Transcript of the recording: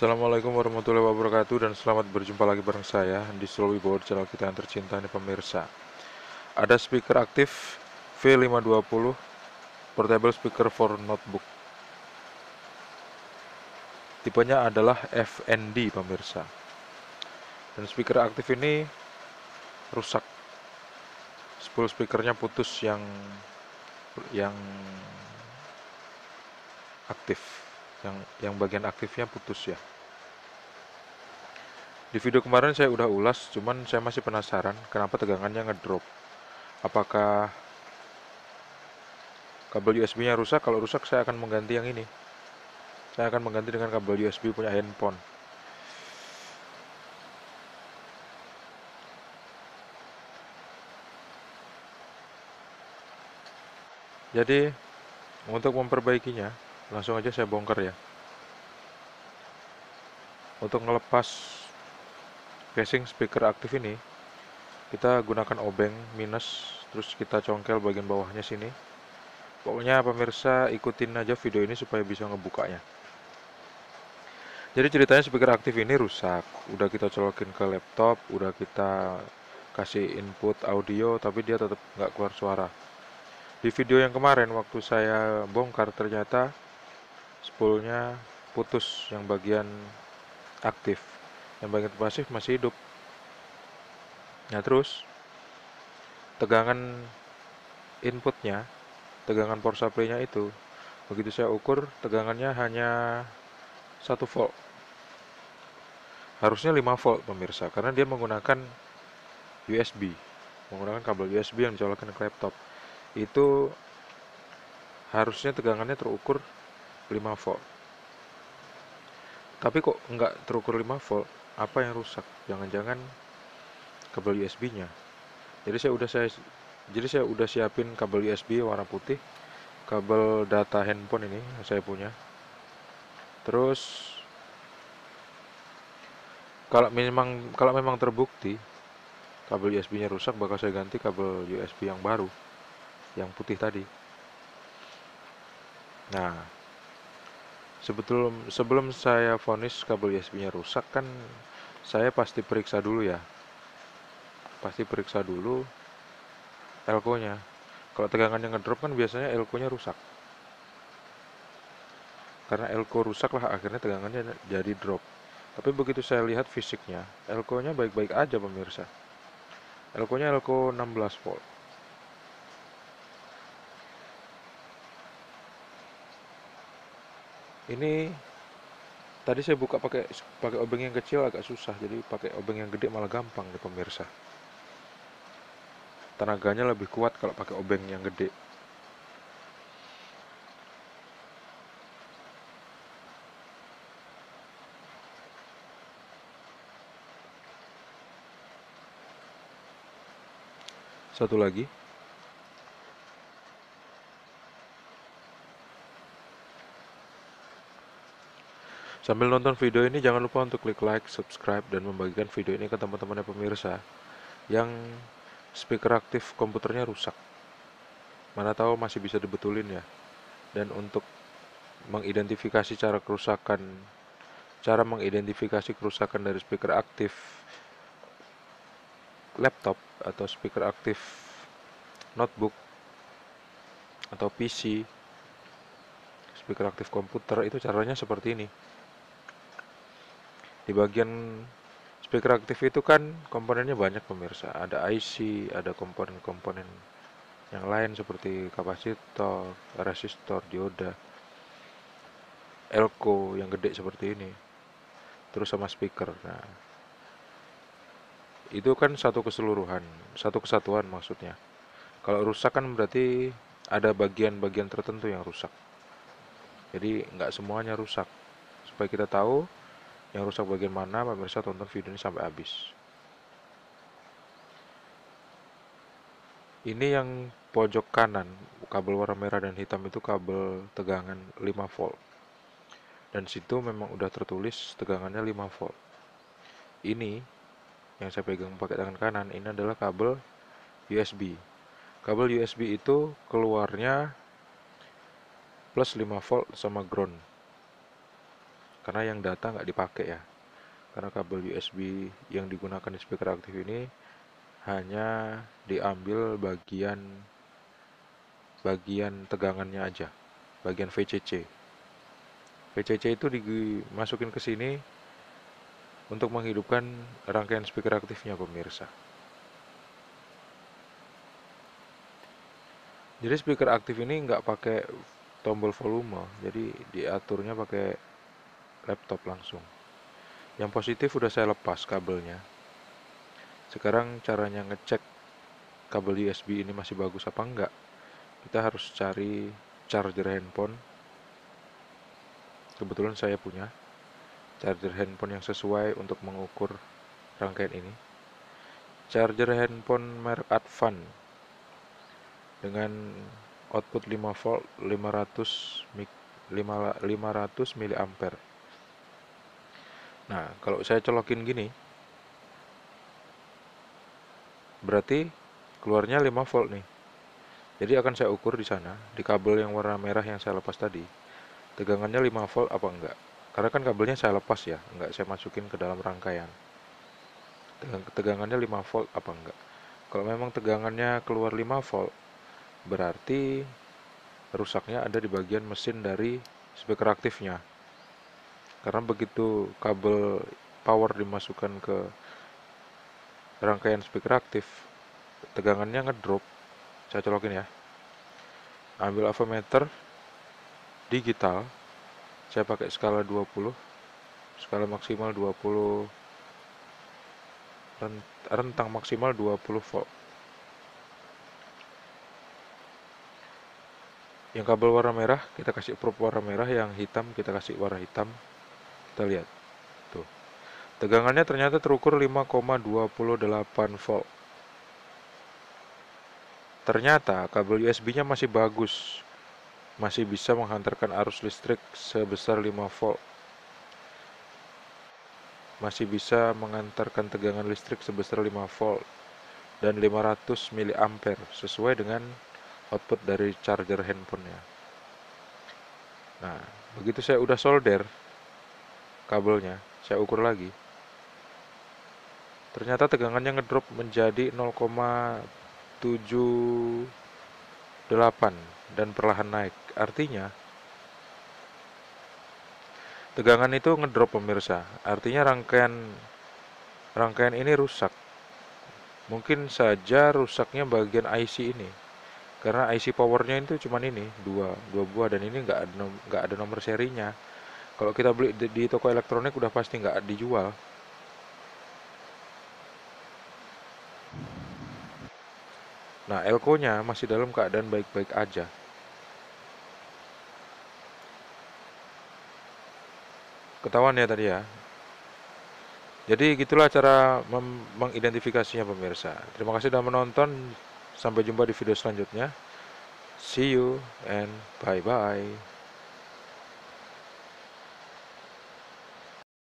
Assalamualaikum warahmatullahi wabarakatuh dan selamat berjumpa lagi bareng saya di Slow Board, channel kita yang tercinta nih pemirsa. Ada speaker aktif V520 portable speaker for notebook. Tipenya adalah FND pemirsa. Dan speaker aktif ini rusak. Spool speakernya putus yang aktif. Yang bagian aktifnya putus ya. Di video kemarin saya udah ulas, cuman saya masih penasaran kenapa tegangannya ngedrop. Apakah kabel USB-nya rusak? Kalau rusak saya akan mengganti yang ini. Saya akan mengganti dengan kabel USB punya handphone. Jadi untuk memperbaikinya, langsung aja saya bongkar ya. Untuk ngelepas casing speaker aktif ini, kita gunakan obeng minus, terus kita congkel bagian bawahnya sini. Pokoknya pemirsa ikutin aja video ini supaya bisa ngebukanya. Jadi ceritanya speaker aktif ini rusak. Udah kita colokin ke laptop, udah kita kasih input audio, tapi dia tetap nggak keluar suara. Di video yang kemarin waktu saya bongkar ternyata spoolnya putus yang bagian aktif, yang bagian pasif masih hidup. Nah terus tegangan inputnya, tegangan power supply-nya itu, begitu saya ukur tegangannya hanya 1 volt. Harusnya 5 volt pemirsa, karena dia menggunakan USB, menggunakan kabel USB yang dicolokkan ke laptop. Itu harusnya tegangannya terukur 5 volt. Tapi kok nggak terukur 5 volt? Apa yang rusak? Jangan-jangan kabel USB-nya. Jadi saya udah siapin kabel USB warna putih, kabel data handphone ini yang saya punya. Terus kalau memang terbukti kabel USB-nya rusak, bakal saya ganti kabel USB yang baru, yang putih tadi. Nah, sebelum saya vonis kabel USB-nya rusak kan saya pasti periksa dulu ya. Pasti periksa dulu elko-nya. Kalau tegangannya ngedrop kan biasanya elko-nya rusak. Karena elko rusak lah akhirnya tegangannya jadi drop. Tapi begitu saya lihat fisiknya, elko-nya baik-baik aja pemirsa. Elko-nya elko 16 volt. Ini tadi saya buka pakai obeng yang kecil agak susah, jadi pakai obeng yang gede malah gampang nih pemirsa. Tenaganya lebih kuat kalau pakai obeng yang gede. Satu lagi. Sambil nonton video ini jangan lupa untuk klik like, subscribe, dan membagikan video ini ke teman-temannya pemirsa yang speaker aktif komputernya rusak. Mana tahu masih bisa dibetulin ya. Dan untuk mengidentifikasi cara mengidentifikasi kerusakan dari speaker aktif laptop atau speaker aktif notebook atau PC, speaker aktif komputer, itu caranya seperti ini. Di bagian speaker aktif itu kan komponennya banyak pemirsa. Ada IC, ada komponen-komponen yang lain seperti kapasitor, resistor, dioda, elko yang gede seperti ini. Terus sama speaker. Nah, itu kan satu keseluruhan, satu kesatuan maksudnya. Kalau rusak kan berarti ada bagian-bagian tertentu yang rusak. Jadi nggak semuanya rusak. Supaya kita tahu yang rusak bagian mana, pemirsa tonton video ini sampai habis. Ini yang pojok kanan, kabel warna merah dan hitam itu kabel tegangan 5 volt. Dan situ memang udah tertulis tegangannya 5 volt. Ini yang saya pegang pakai tangan kanan, ini adalah kabel USB. Kabel USB itu keluarnya plus 5 volt sama ground. karena yang data nggak dipakai ya, karena kabel USB yang digunakan di speaker aktif ini hanya diambil bagian tegangannya aja, bagian VCC. VCC itu dimasukin ke sini untuk menghidupkan rangkaian speaker aktifnya, pemirsa. Jadi speaker aktif ini nggak pakai tombol volume, jadi diaturnya pakai laptop langsung. Yang positif udah saya lepas kabelnya. Sekarang caranya ngecek kabel USB ini masih bagus apa enggak. Kita harus cari charger handphone. Kebetulan saya punya charger handphone yang sesuai untuk mengukur rangkaian ini. Charger handphone merek Advan dengan output 5 volt 500 mA. Nah, kalau saya colokin gini, berarti keluarnya 5 volt nih. Jadi akan saya ukur di sana, di kabel yang warna merah yang saya lepas tadi, tegangannya 5 volt apa enggak. Karena kan kabelnya saya lepas ya, enggak saya masukin ke dalam rangkaian. Tegangannya 5 volt apa enggak. Kalau memang tegangannya keluar 5 volt, berarti rusaknya ada di bagian mesin dari speaker aktifnya. Karena begitu kabel power dimasukkan ke rangkaian speaker aktif, tegangannya ngedrop. Saya colokin ya. Ambil avometer digital. Saya pakai skala 20. Skala maksimal 20, rentang maksimal 20 volt. Yang kabel warna merah kita kasih probe warna merah, yang hitam kita kasih warna hitam. Kita lihat. Tuh. Tegangannya ternyata terukur 5,28 volt. Ternyata kabel USB-nya masih bagus. Masih bisa menghantarkan arus listrik sebesar 5 volt. Masih bisa mengantarkan tegangan listrik sebesar 5 volt dan 500 mA sesuai dengan output dari charger handphonenya. Nah, begitu saya udah solder kabelnya, saya ukur lagi. Ternyata tegangannya ngedrop menjadi 0,78 dan perlahan naik. Artinya tegangan itu ngedrop, pemirsa. Artinya rangkaian ini rusak. Mungkin saja rusaknya bagian IC ini. Karena IC powernya itu cuma ini, dua buah, dan ini nggak ada nomor serinya. Kalau kita beli di toko elektronik udah pasti nggak dijual. Nah, elko-nya masih dalam keadaan baik-baik aja. Ketahuan ya tadi ya. Jadi gitulah cara mengidentifikasinya, pemirsa. Terima kasih sudah menonton. Sampai jumpa di video selanjutnya. See you and bye-bye.